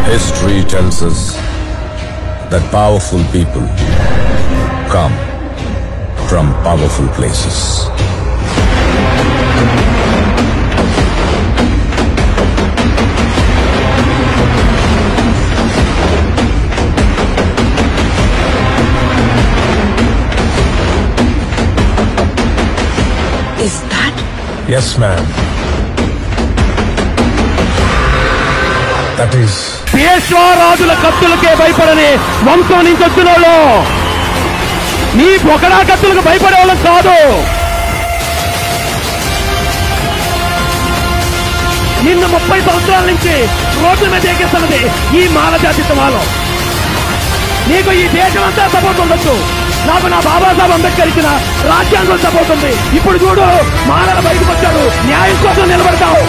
History tells us that powerful people come from powerful places. Is that? Yes, ma'am. That is. పేష్వారాజుల కత్తులకే భయపడని వంశం నుంచి వచ్చిన వాళ్ళు నీ బొకడా కత్తులకు భయపడే వాళ్ళం కాదు. నిన్ను 30 సంవత్సరాల నుంచి రోడ్ల మీద ఎక్కిస్తున్నది ఈ మాల జాతి సమాలం. నీకు ఈ దేశం అంతా సపోర్ట్ ఉండొచ్చు, నాకు నా బాబాసాహెబ్ అంబేద్కర్ ఇచ్చిన రాజ్యాంగం సపోర్ట్ ఉంది. ఇప్పుడు చూడు, మాలల బయటకు వచ్చాడు, న్యాయం కోసం నిలబడతావు.